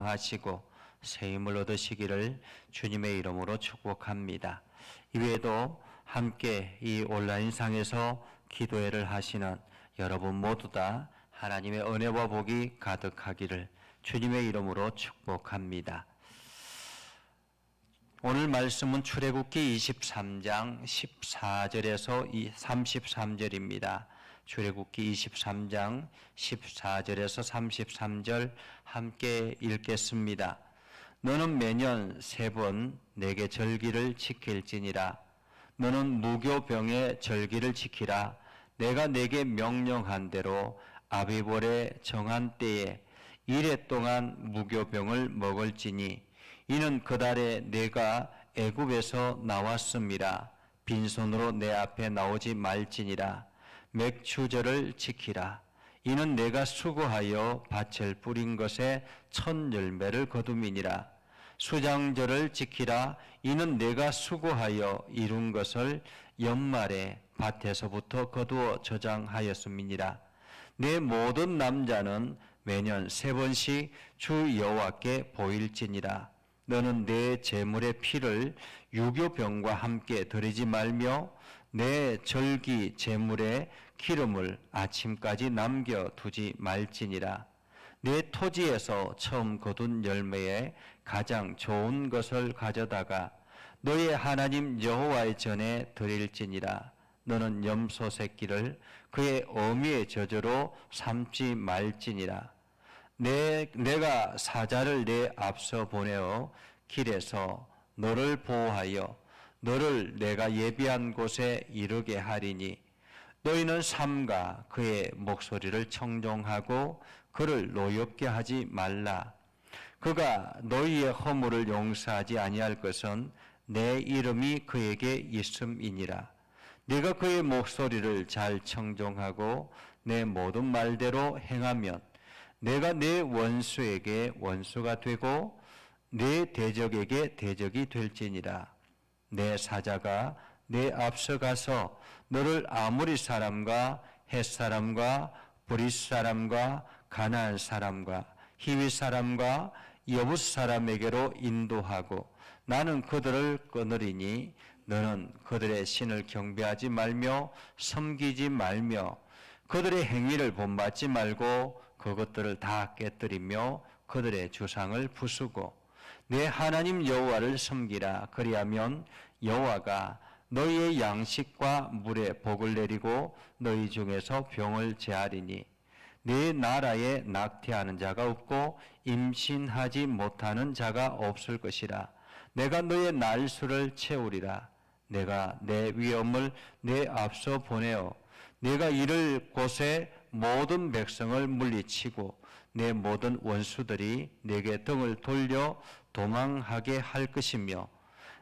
회복하시고 새 힘을 얻으시기를 주님의 이름으로 축복합니다. 이외에도 함께 이 온라인상에서 기도회를 하시는 여러분 모두 다 하나님의 은혜와 복이 가득하기를 주님의 이름으로 축복합니다. 오늘 말씀은 출애굽기 23장 14절에서 33절입니다. 출애굽기 23장 14절에서 33절 함께 읽겠습니다. 너는 매년 3번 내게 절기를 지킬지니라. 너는 무교병의 절기를 지키라. 내가 내게 명령한 대로 아비볼의 정한 때에 이래 동안 무교병을 먹을지니 이는 그달에 내가 애굽에서 나왔음이라. 빈손으로 내 앞에 나오지 말지니라. 맥추절을 지키라. 이는 내가 수고하여 밭을 뿌린 것에 첫 열매를 거둠이니라. 수장절을 지키라. 이는 내가 수고하여 이룬 것을 연말에 밭에서부터 거두어 저장하였음이니라. 내 모든 남자는 매년 3번씩 주 여호와께 보일지니라. 너는 내 제물의 피를 유교병과 함께 드리지 말며 내 절기 제물의 기름을 아침까지 남겨두지 말지니라. 내 토지에서 처음 거둔 열매에 가장 좋은 것을 가져다가 너의 하나님 여호와의 전에 드릴지니라. 너는 염소 새끼를 그의 어미의 저주로 삼지 말지니라. 내가 사자를 내 앞서 보내어 길에서 너를 보호하여 너를 내가 예비한 곳에 이르게 하리니 너희는 삼가 그의 목소리를 청종하고 그를 노엽게 하지 말라. 그가 너희의 허물을 용서하지 아니할 것은 내 이름이 그에게 있음이니라. 네가 그의 목소리를 잘 청종하고 내 모든 말대로 행하면 내가 내 원수에게 원수가 되고 내 대적에게 대적이 될지니라. 내 사자가 내 앞서 가서 너를 아모리 사람과 헷 사람과 브릿 사람과 가나안 사람과 히위 사람과 여부스 사람에게로 인도하고 나는 그들을 끊으리니 너는 그들의 신을 경배하지 말며 섬기지 말며 그들의 행위를 본받지 말고 그것들을 다 깨뜨리며 그들의 주상을 부수고 내 하나님 여호와를 섬기라. 그리하면 여호와가 너희의 양식과 물에 복을 내리고 너희 중에서 병을 제하리니 네 나라에 낙태하는 자가 없고 임신하지 못하는 자가 없을 것이라. 내가 너의 날수를 채우리라. 내가 내 위엄을 내 앞서 보내어 내가 이를 곳에 모든 백성을 물리치고 내 모든 원수들이 내게 등을 돌려 도망하게 할 것이며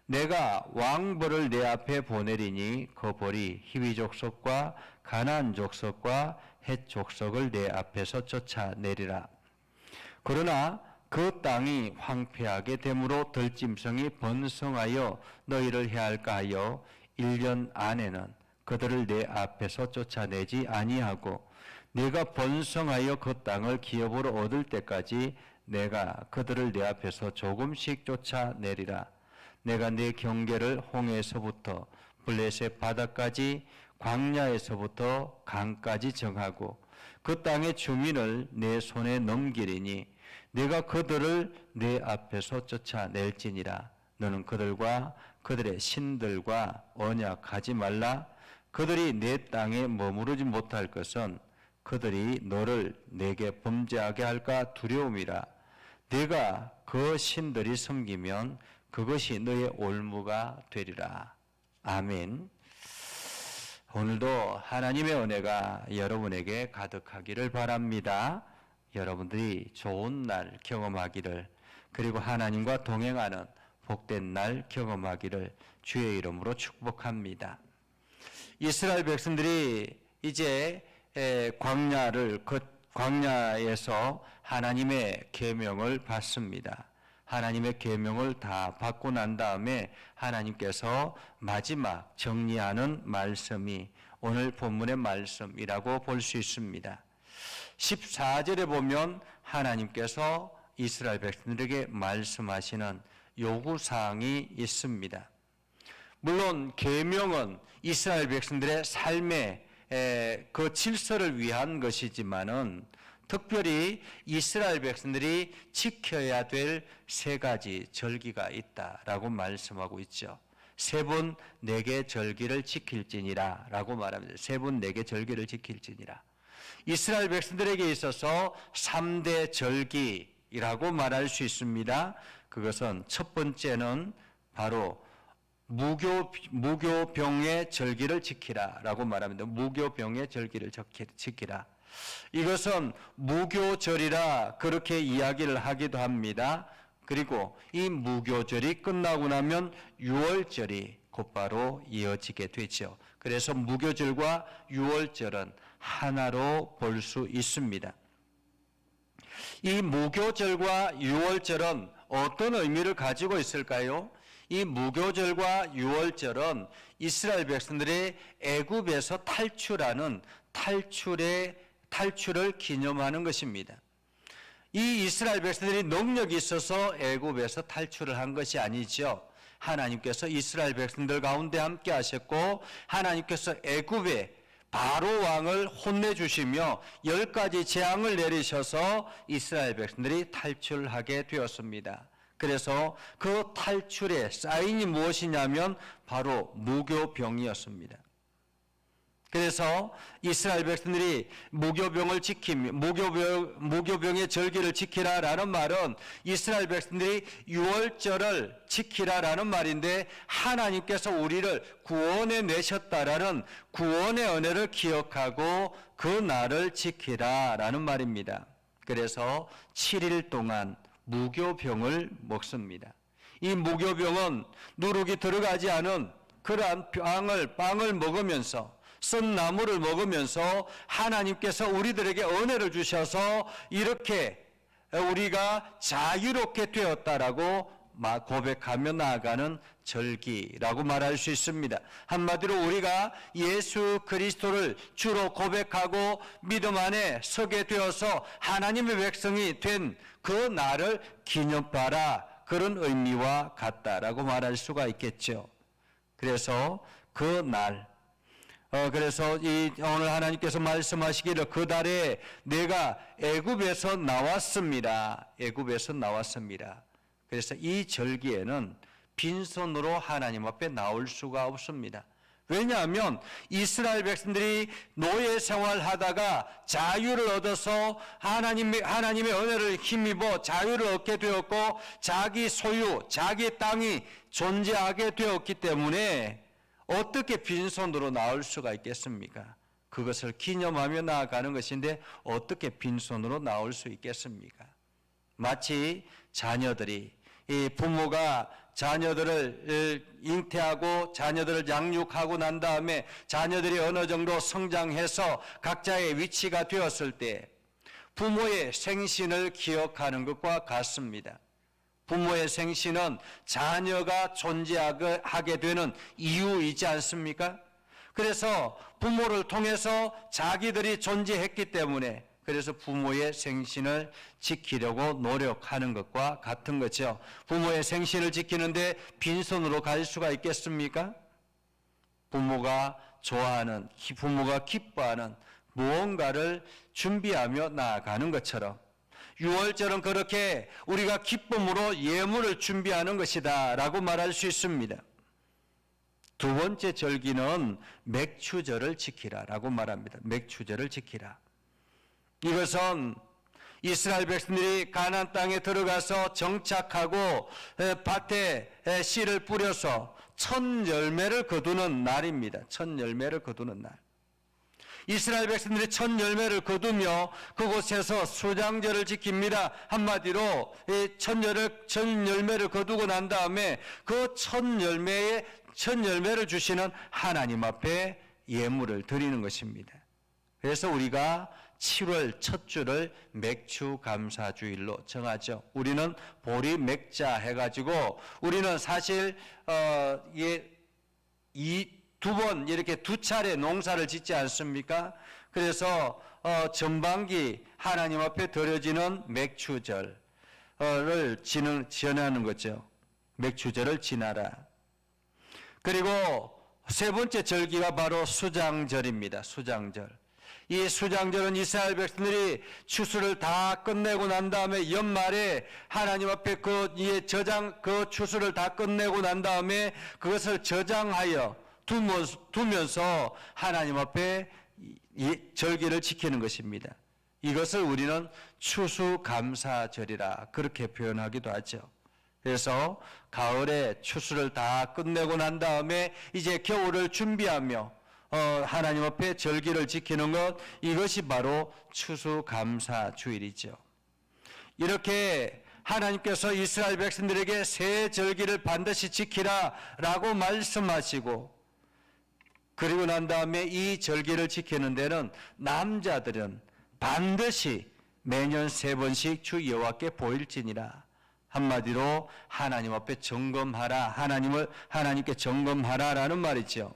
내가 왕벌을 내 앞에 보내리니 그 벌이 히위 족속과 가나안 족속과 헷 족속을 내 앞에서 쫓아내리라. 그러나 그 땅이 황폐하게 되므로 들짐승이 번성하여 너희를 해할까 하여 1년 안에는 그들을 내 앞에서 쫓아내지 아니하고 내가 번성하여 그 땅을 기업으로 얻을 때까지 내가 그들을 내 앞에서 조금씩 쫓아내리라. 내가 내 경계를 홍해에서부터 블레셋 바다까지 광야에서부터 강까지 정하고 그 땅의 주민을 내 손에 넘기리니 내가 그들을 내 앞에서 쫓아낼지니라. 너는 그들과 그들의 신들과 언약하지 말라. 그들이 내 땅에 머무르지 못할 것은 그들이 너를 내게 범죄하게 할까 두려움이라. 네가 그 신들이 섬기면 그것이 너의 올무가 되리라. 아멘. 오늘도 하나님의 은혜가 여러분에게 가득하기를 바랍니다. 여러분들이 좋은 날 경험하기를, 그리고 하나님과 동행하는 복된 날 경험하기를 주의 이름으로 축복합니다. 이스라엘 백성들이 이제 광야에서 하나님의 계명을 받습니다. 하나님의 계명을 다 받고 난 다음에 하나님께서 마지막 정리하는 말씀이 오늘 본문의 말씀이라고 볼 수 있습니다. 14절에 보면 하나님께서 이스라엘 백성들에게 말씀하시는 요구사항이 있습니다. 물론 계명은 이스라엘 백성들의 삶의 그 질서를 위한 것이지만은 특별히 이스라엘 백성들이 지켜야 될 세 가지 절기가 있다라고 말씀하고 있죠. 세 번 네 개 절기를 지킬지니라 라고 말합니다. 세 번 네 개 절기를 지킬지니라. 이스라엘 백성들에게 있어서 3대 절기라고 말할 수 있습니다. 그것은 첫 번째는 바로 무교병의 절기를 지키라 라고 말합니다. 무교병의 절기를 지키라. 이것은 무교절이라 그렇게 이야기를 하기도 합니다. 그리고 이 무교절이 끝나고 나면 유월절이 곧바로 이어지게 되죠. 그래서 무교절과 유월절은 하나로 볼 수 있습니다. 이 무교절과 유월절은 어떤 의미를 가지고 있을까요? 이 무교절과 유월절은 이스라엘 백성들의 애굽에서 탈출하는 탈출을 기념하는 것입니다. 이 이스라엘 백성들이 능력이 있어서 애굽에서 탈출을 한 것이 아니죠. 하나님께서 이스라엘 백성들 가운데 함께 하셨고 하나님께서 애굽에 바로 왕을 혼내주시며 10가지 재앙을 내리셔서 이스라엘 백성들이 탈출하게 되었습니다. 그래서 그 탈출의 사인이 무엇이냐면 바로 무교병이었습니다. 그래서 이스라엘 백성들이 무교병의 절기를 지키라라는 말은 이스라엘 백성들이 유월절을 지키라라는 말인데 하나님께서 우리를 구원해 내셨다라는 구원의 은혜를 기억하고 그 날을 지키라라는 말입니다. 그래서 7일 동안 무교병을 먹습니다. 이 무교병은 누룩이 들어가지 않은 그러한 빵을 먹으면서 쓴 나무를 먹으면서 하나님께서 우리들에게 은혜를 주셔서 이렇게 우리가 자유롭게 되었다라고 고백하며 나아가는 절기라고 말할 수 있습니다. 한마디로 우리가 예수 그리스도를 주로 고백하고 믿음 안에 서게 되어서 하나님의 백성이 된 그 날을 기념하라, 그런 의미와 같다라고 말할 수가 있겠죠. 그래서 그 날, 그래서 오늘 하나님께서 말씀하시기를 그 달에 내가 애굽에서 나왔습니다. 애굽에서 나왔습니다. 그래서 이 절기에는 빈손으로 하나님 앞에 나올 수가 없습니다. 왜냐하면 이스라엘 백성들이 노예 생활하다가 자유를 얻어서 하나님의 은혜를 힘입어 자유를 얻게 되었고 자기 소유, 자기 땅이 존재하게 되었기 때문에 어떻게 빈손으로 나올 수가 있겠습니까? 그것을 기념하며 나아가는 것인데 어떻게 빈손으로 나올 수 있겠습니까? 마치 자녀들이 이 부모가 자녀들을 잉태하고 자녀들을 양육하고 난 다음에 자녀들이 어느 정도 성장해서 각자의 위치가 되었을 때 부모의 생신을 기억하는 것과 같습니다. 부모의 생신은 자녀가 존재하게 되는 이유이지 않습니까? 그래서 부모를 통해서 자기들이 존재했기 때문에 그래서 부모의 생신을 지키려고 노력하는 것과 같은 거죠. 부모의 생신을 지키는데 빈손으로 갈 수가 있겠습니까? 부모가 좋아하는, 부모가 기뻐하는 무언가를 준비하며 나아가는 것처럼 유월절은 그렇게 우리가 기쁨으로 예물을 준비하는 것이다 라고 말할 수 있습니다. 두 번째 절기는 맥추절을 지키라 라고 말합니다. 맥추절을 지키라. 이것은 이스라엘 백성들이 가나안 땅에 들어가서 정착하고 밭에 씨를 뿌려서 첫 열매를 거두는 날입니다. 첫 열매를 거두는 날. 이스라엘 백성들이 첫 열매를 거두며 그곳에서 수장절을 지킵니다. 한마디로 첫 열매를 거두고 난 다음에 그 첫 열매를 주시는 하나님 앞에 예물을 드리는 것입니다. 그래서 우리가 7월 첫 주를 맥추 감사주일로 정하죠. 우리는 보리 맥자 해가지고 우리는 사실 두 번 이렇게 두 차례 농사를 짓지 않습니까? 그래서 전반기 하나님 앞에 드려지는 맥추절, 지나는 거죠. 맥추절을 지나라. 그리고 세 번째 절기가 바로 수장절입니다. 수장절. 이 수장절은 이스라엘 백성들이 추수를 다 끝내고 난 다음에 연말에 하나님 앞에 그 추수를 다 끝내고 난 다음에 그것을 저장하여 두면서 하나님 앞에 이 절기를 지키는 것입니다. 이것을 우리는 추수감사절이라 그렇게 표현하기도 하죠. 그래서 가을에 추수를 다 끝내고 난 다음에 이제 겨울을 준비하며 하나님 앞에 절기를 지키는 것, 이것이 바로 추수감사주일이죠. 이렇게 하나님께서 이스라엘 백성들에게 새 절기를 반드시 지키라라고 말씀하시고, 그리고 난 다음에 이 절기를 지키는 데는 남자들은 반드시 매년 3번씩 주 여호와께 보일지니라. 한마디로 하나님 앞에 점검하라, 하나님께 점검하라라는 말이죠.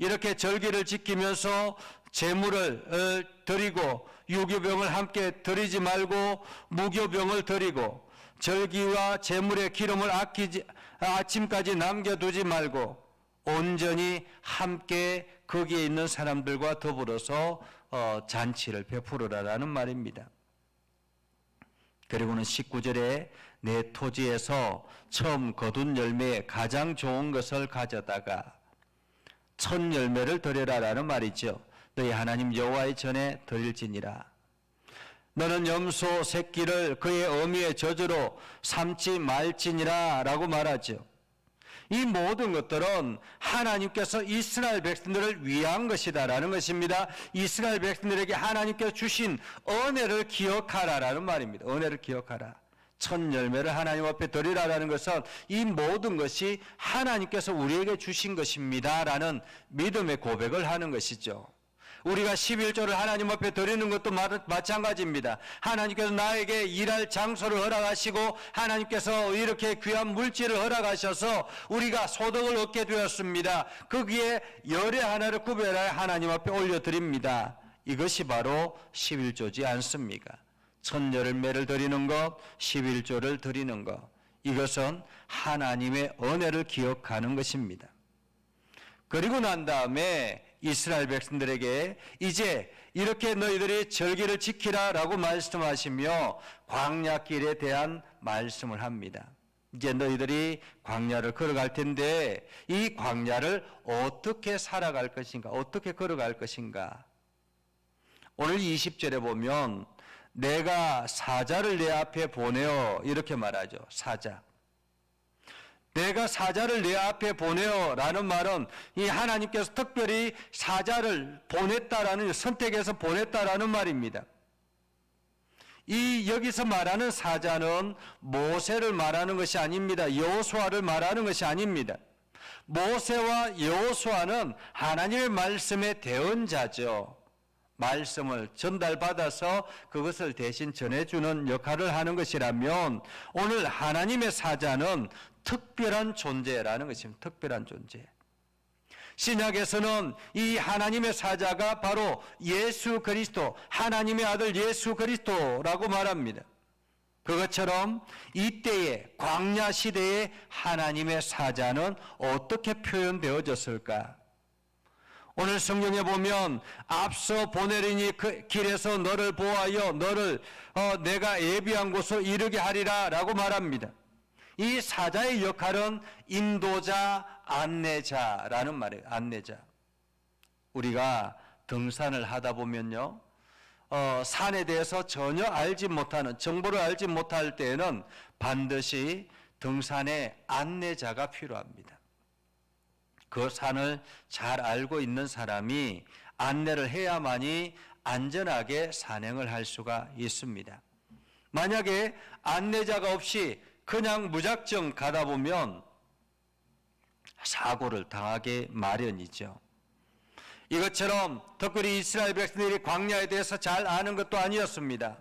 이렇게 절기를 지키면서 제물을 드리고 유교병을 함께 드리지 말고 무교병을 드리고, 절기와 제물의 기름을 아침까지 남겨두지 말고 온전히 함께 거기에 있는 사람들과 더불어서 잔치를 베풀으라라는 말입니다. 그리고는 19절에 내 토지에서 처음 거둔 열매에 가장 좋은 것을 가져다가 첫 열매를 드려라라는 말이죠. 너희 하나님 여호와의 전에 드릴지니라. 너는 염소 새끼를 그의 어미의 저주로 삼지 말지니라 라고 말하죠. 이 모든 것들은 하나님께서 이스라엘 백성들을 위한 것이다라는 것입니다. 이스라엘 백성들에게 하나님께서 주신 은혜를 기억하라라는 말입니다. 은혜를 기억하라. 첫 열매를 하나님 앞에 드리라라는 것은 이 모든 것이 하나님께서 우리에게 주신 것입니다라는 믿음의 고백을 하는 것이죠. 우리가 11조를 하나님 앞에 드리는 것도 마찬가지입니다. 하나님께서 나에게 일할 장소를 허락하시고 하나님께서 이렇게 귀한 물질을 허락하셔서 우리가 소득을 얻게 되었습니다. 거기에 열의 하나를 구별하여 하나님 앞에 올려드립니다. 이것이 바로 11조지 않습니까? 첫 열매를 드리는 것, 11조를 드리는 것, 이것은 하나님의 은혜를 기억하는 것입니다. 그리고 난 다음에 이스라엘 백성들에게 이제 이렇게 너희들이 절기를 지키라라고 말씀하시며 광야길에 대한 말씀을 합니다. 이제 너희들이 광야를 걸어갈 텐데 이 광야를 어떻게 살아갈 것인가, 어떻게 걸어갈 것인가. 오늘 20절에 보면 내가 사자를 내 앞에 보내어 이렇게 말하죠. 사자. 내가 사자를 내 앞에 보내어 라는 말은 이 하나님께서 특별히 사자를 보냈다라는, 선택해서 보냈다라는 말입니다. 이 여기서 말하는 사자는 모세를 말하는 것이 아닙니다. 여호수아를 말하는 것이 아닙니다. 모세와 여호수아는 하나님의 말씀의 대언자죠. 말씀을 전달받아서 그것을 대신 전해주는 역할을 하는 것이라면 오늘 하나님의 사자는 특별한 존재라는 것입니다. 특별한 존재. 신약에서는 이 하나님의 사자가 바로 예수 그리스도, 하나님의 아들 예수 그리스도라고 말합니다. 그것처럼 이때의 광야 시대의 하나님의 사자는 어떻게 표현되어졌을까? 오늘 성경에 보면 앞서 보내리니 그 길에서 너를 보호하여 너를 내가 예비한 곳으로 이르게 하리라 라고 말합니다. 이 사자의 역할은 인도자, 안내자라는 말이에요. 안내자. 우리가 등산을 하다 보면요, 산에 대해서 전혀 알지 못하는, 정보를 알지 못할 때에는 반드시 등산에 안내자가 필요합니다. 그 산을 잘 알고 있는 사람이 안내를 해야만이 안전하게 산행을 할 수가 있습니다. 만약에 안내자가 없이 그냥 무작정 가다 보면 사고를 당하게 마련이죠. 이것처럼 특별히 이스라엘 백성들이 광야에 대해서 잘 아는 것도 아니었습니다.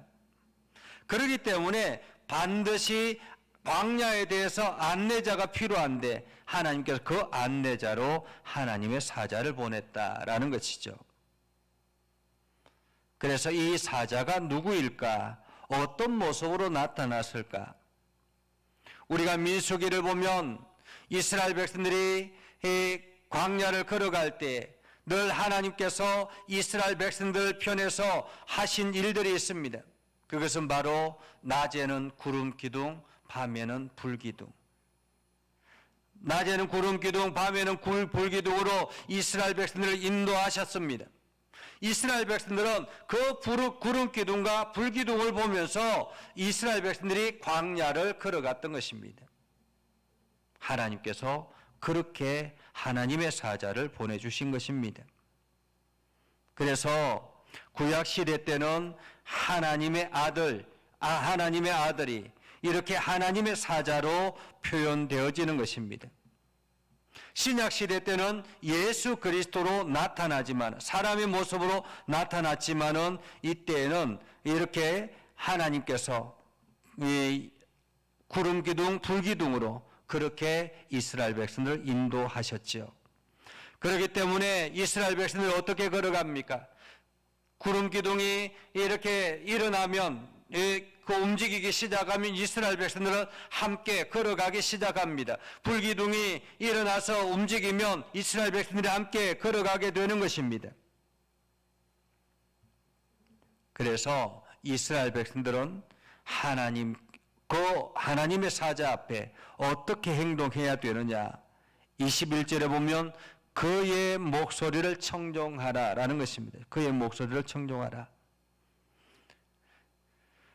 그렇기 때문에 반드시 광야에 대해서 안내자가 필요한데 하나님께서 그 안내자로 하나님의 사자를 보냈다라는 것이죠. 그래서 이 사자가 누구일까? 어떤 모습으로 나타났을까? 우리가 민수기를 보면 이스라엘 백성들이 광야를 걸어갈 때 늘 하나님께서 이스라엘 백성들 편에서 하신 일들이 있습니다. 그것은 바로 낮에는 구름 기둥, 밤에는 불 기둥. 낮에는 구름 기둥, 밤에는 불 기둥으로 이스라엘 백성들을 인도하셨습니다. 이스라엘 백성들은 그 구름 기둥과 불 기둥을 보면서 이스라엘 백성들이 광야를 걸어갔던 것입니다. 하나님께서 그렇게 하나님의 사자를 보내주신 것입니다. 그래서 구약 시대 때는 하나님의 아들이 이렇게 하나님의 사자로 표현되어지는 것입니다. 신약 시대 때는 예수 그리스도로 나타나지만, 사람의 모습으로 나타났지만은 이때는 이렇게 하나님께서 이 구름 기둥, 불 기둥으로 그렇게 이스라엘 백성들을 인도하셨죠. 그렇기 때문에 이스라엘 백성들이 어떻게 걸어갑니까? 구름 기둥이 이렇게 일어나면, 그 움직이기 시작하면 이스라엘 백성들은 함께 걸어가기 시작합니다. 불 기둥이 일어나서 움직이면 이스라엘 백성들이 함께 걸어가게 되는 것입니다. 그래서 이스라엘 백성들은 하나님의 사자 앞에 어떻게 행동해야 되느냐, 21절에 보면 그의 목소리를 청종하라라는 것입니다. 그의 목소리를 청종하라.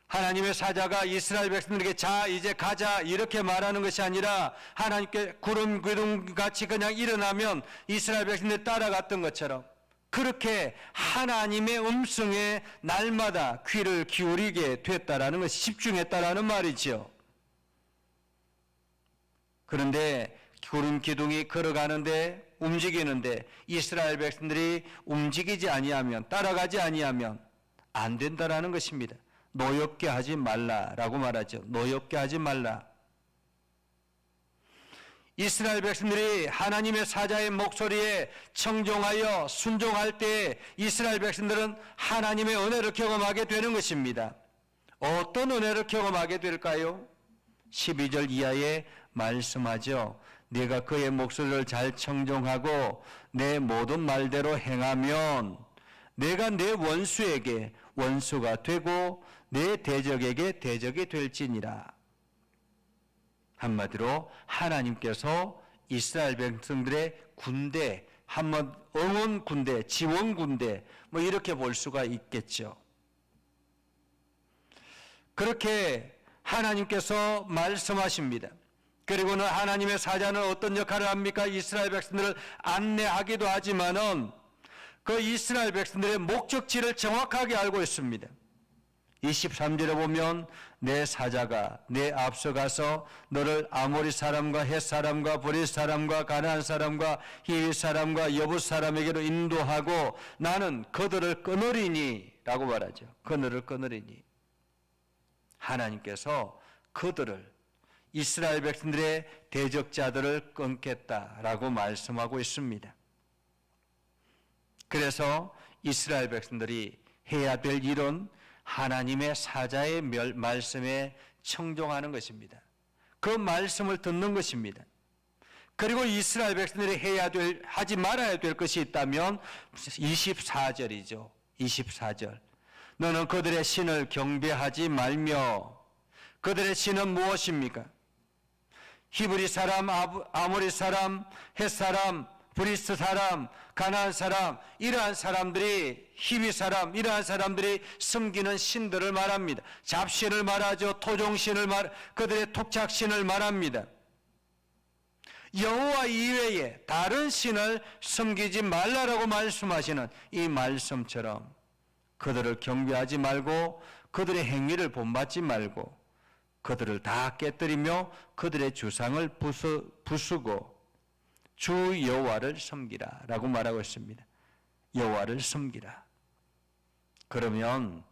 하나님의 사자가 이스라엘 백성들에게 자 이제 가자 이렇게 말하는 것이 아니라, 하나님께 구름 기둥같이 그냥 일어나면 이스라엘 백성들이 따라갔던 것처럼 그렇게 하나님의 음성에 날마다 귀를 기울이게 됐다라는 것이, 집중했다라는 말이죠. 그런데 구름 기둥이 걸어가는데, 움직이는데 이스라엘 백성들이 움직이지 아니하면, 따라가지 아니하면 안 된다라는 것입니다. 노엽게 하지 말라라고 말하죠. 노엽게 하지 말라. 이스라엘 백성들이 하나님의 사자의 목소리에 청종하여 순종할 때 이스라엘 백성들은 하나님의 은혜를 경험하게 되는 것입니다. 어떤 은혜를 경험하게 될까요? 12절 이하에 말씀하죠. 내가 그의 목소리를 잘 청종하고 내 모든 말대로 행하면 내가 내 원수에게 원수가 되고 내 대적에게 대적이 될지니라. 한마디로 하나님께서 이스라엘 백성들의 군대, 한번 응원 군대, 지원 군대, 이렇게 볼 수가 있겠죠. 그렇게 하나님께서 말씀하십니다. 그리고는 하나님의 사자는 어떤 역할을 합니까? 이스라엘 백성들을 안내하기도 하지만은 그 이스라엘 백성들의 목적지를 정확하게 알고 있습니다. 23절에 보면 내 사자가 내 앞서가서 너를 아모리 사람과 헷 사람과 브릿 사람과 가나안 사람과 히위 사람과 여붓 사람에게로 인도하고 나는 그들을 끊으리니 라고 말하죠. 그들을 끊으리니. 하나님께서 그들을, 이스라엘 백성들의 대적자들을 끊겠다라고 말씀하고 있습니다. 그래서 이스라엘 백성들이 해야 될 일은 하나님의 사자의 말씀에 청종하는 것입니다. 그 말씀을 듣는 것입니다. 그리고 이스라엘 백성들이 하지 말아야 될 것이 있다면 24절이죠. 24절. 너는 그들의 신을 경배하지 말며. 그들의 신은 무엇입니까? 히브리 사람, 아모리 사람, 헷 사람, 브리스 사람, 가나안 사람, 이러한 사람들이, 히위 사람, 이러한 사람들이 섬기는 신들을 말합니다. 잡신을 말하죠. 토종신을 그들의 토착신을 말합니다. 여호와 이외에 다른 신을 섬기지 말라라고 말씀하시는 이 말씀처럼 그들을 경배하지 말고 그들의 행위를 본받지 말고 그들을 다 깨뜨리며 그들의 주상을 부수고 주 여호와를 섬기라 라고 말하고 있습니다. 여호와를 섬기라. 그러면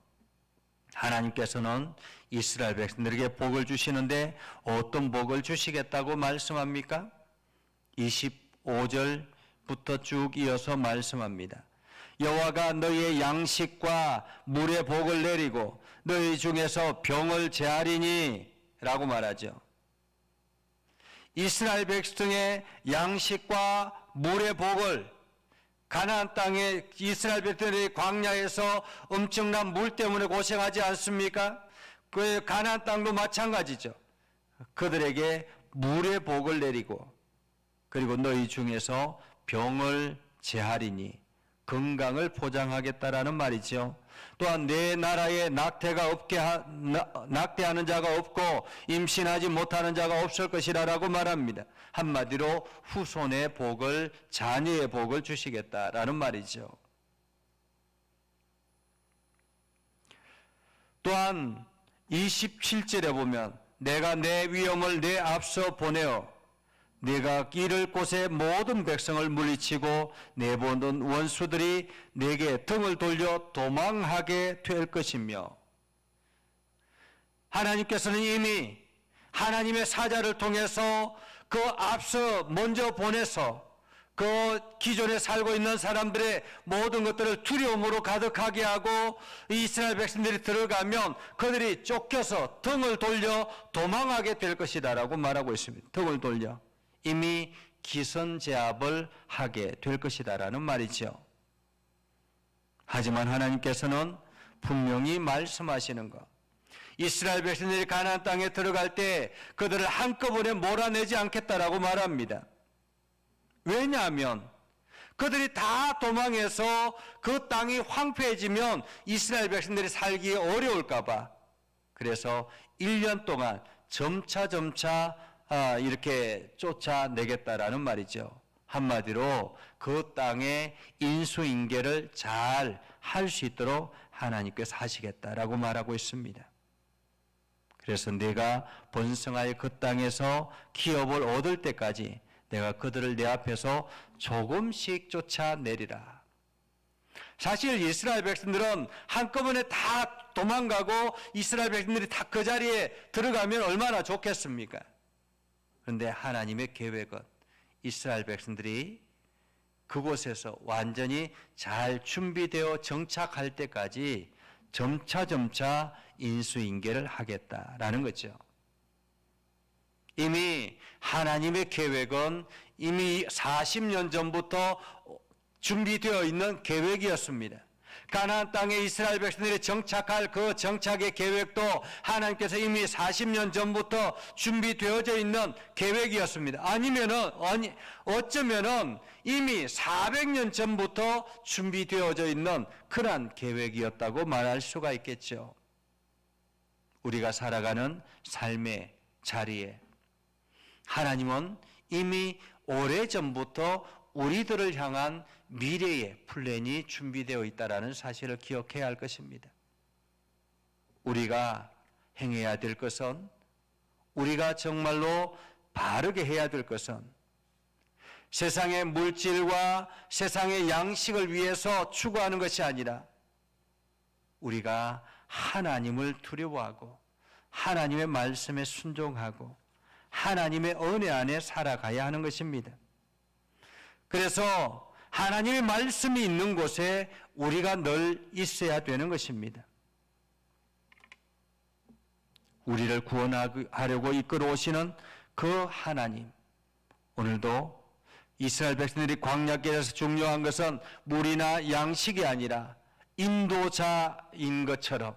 하나님께서는 이스라엘 백성들에게 복을 주시는데 어떤 복을 주시겠다고 말씀합니까? 25절부터 쭉 이어서 말씀합니다. 여호와가 너희의 양식과 물의 복을 내리고 너희 중에서 병을 제하리니 라고 말하죠. 이스라엘 백성의 양식과 물의 복을 가나안 땅에 이스라엘 백성들이 광야에서 엄청난 물 때문에 고생하지 않습니까? 그 가나안 땅도 마찬가지죠. 그들에게 물의 복을 내리고 그리고 너희 중에서 병을 제하리니 건강을 포장하겠다라는 말이죠. 또한 내 나라에 낙태하는 자가 없고 임신하지 못하는 자가 없을 것이라고 말합니다. 한마디로 후손의 복을, 자녀의 복을 주시겠다라는 말이죠. 또한 27절에 보면 내가 내 위엄을 내 앞서 보내어 네가 이를 곳에 모든 백성을 물리치고 내보는 원수들이 내게 등을 돌려 도망하게 될 것이며, 하나님께서는 이미 하나님의 사자를 통해서 그 앞서 먼저 보내서 그 기존에 살고 있는 사람들의 모든 것들을 두려움으로 가득하게 하고 이스라엘 백성들이 들어가면 그들이 쫓겨서 등을 돌려 도망하게 될 것이다라고 말하고 있습니다. 등을 돌려 이미 기선제압을 하게 될 것이다라는 말이죠. 하지만 하나님께서는 분명히 말씀하시는 것, 이스라엘 백성들이 가나안 땅에 들어갈 때 그들을 한꺼번에 몰아내지 않겠다라고 말합니다. 왜냐하면 그들이 다 도망해서 그 땅이 황폐해지면 이스라엘 백성들이 살기 어려울까 봐, 그래서 1년 동안 점차 이렇게 쫓아내겠다라는 말이죠. 한마디로 그 땅의 인수인계를 잘 할 수 있도록 하나님께서 하시겠다라고 말하고 있습니다. 그래서 내가 번성하여 그 땅에서 기업을 얻을 때까지 내가 그들을 내 앞에서 조금씩 쫓아내리라. 사실 이스라엘 백성들은 한꺼번에 다 도망가고 이스라엘 백성들이 다 그 자리에 들어가면 얼마나 좋겠습니까? 그런데 하나님의 계획은 이스라엘 백성들이 그곳에서 완전히 잘 준비되어 정착할 때까지 점차 인수인계를 하겠다라는 거죠. 이미 하나님의 계획은 이미 40년 전부터 준비되어 있는 계획이었습니다. 가나안 땅에 이스라엘 백성들이 정착할 그 정착의 계획도 하나님께서 이미 40년 전부터 준비되어져 있는 계획이었습니다. 어쩌면은 이미 400년 전부터 준비되어져 있는 그러한 계획이었다고 말할 수가 있겠죠. 우리가 살아가는 삶의 자리에 하나님은 이미 오래전부터 우리들을 향한 미래의 플랜이 준비되어 있다는 사실을 기억해야 할 것입니다. 우리가 행해야 될 것은, 우리가 정말로 바르게 해야 될 것은 세상의 물질과 세상의 양식을 위해서 추구하는 것이 아니라 우리가 하나님을 두려워하고 하나님의 말씀에 순종하고 하나님의 은혜 안에 살아가야 하는 것입니다. 그래서 하나님의 말씀이 있는 곳에 우리가 늘 있어야 되는 것입니다. 우리를 구원하려고 이끌어 오시는 그 하나님, 오늘도 이스라엘 백성들이 광야길에서 중요한 것은 물이나 양식이 아니라 인도자인 것처럼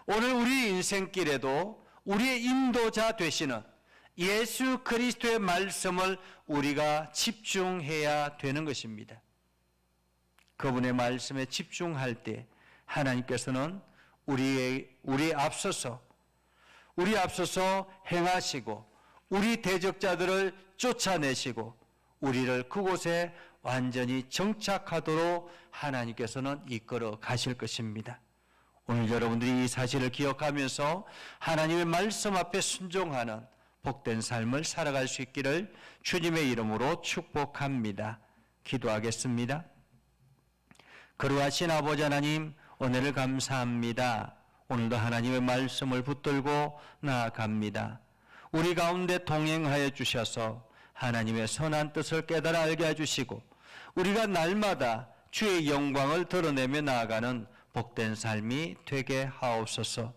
오늘 우리 인생길에도 우리의 인도자 되시는 예수 그리스도의 말씀을 우리가 집중해야 되는 것입니다. 그분의 말씀에 집중할 때 하나님께서는 우리 앞서서 행하시고 우리 대적자들을 쫓아내시고 우리를 그곳에 완전히 정착하도록 하나님께서는 이끌어 가실 것입니다. 오늘 여러분들이 이 사실을 기억하면서 하나님의 말씀 앞에 순종하는 복된 삶을 살아갈 수 있기를 주님의 이름으로 축복합니다. 기도하겠습니다. 거룩하신 아버지 하나님, 은혜를 감사합니다. 오늘도 하나님의 말씀을 붙들고 나아갑니다. 우리 가운데 동행하여 주셔서 하나님의 선한 뜻을 깨달아 알게 해주시고 우리가 날마다 주의 영광을 드러내며 나아가는 복된 삶이 되게 하옵소서.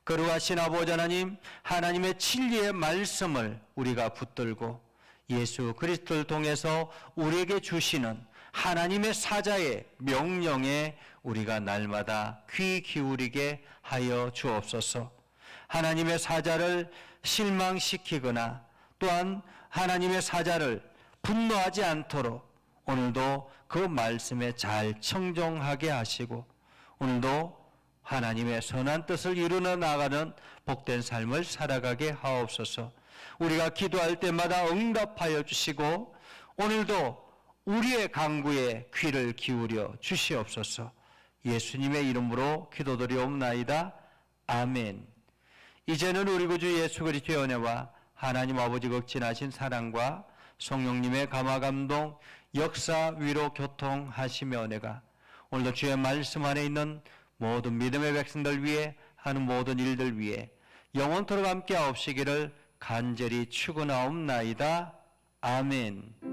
거룩하신 아버지 하나님, 하나님의 진리의 말씀을 우리가 붙들고 예수 그리스도를 통해서 우리에게 주시는 하나님의 사자의 명령에 우리가 날마다 귀 기울이게 하여 주옵소서. 하나님의 사자를 실망시키거나 또한 하나님의 사자를 분노하지 않도록 오늘도 그 말씀에 잘 청종하게 하시고 오늘도 하나님의 선한 뜻을 이루어 나가는 복된 삶을 살아가게 하옵소서. 우리가 기도할 때마다 응답하여 주시고 오늘도 우리의 간구에 귀를 기울여 주시옵소서. 예수님의 이름으로 기도드리옵나이다. 아멘. 이제는 우리 구주 예수 그리스도의 은혜와 하나님 아버지 극진하신 사랑과 성령님의 감화감동 역사 위로 교통하시며 은혜가 오늘도 주의 말씀 안에 있는 모든 믿음의 백성들 위해 하는 모든 일들 위해 영원토록 함께 하옵시기를 간절히 축원하옵나이다. 아멘.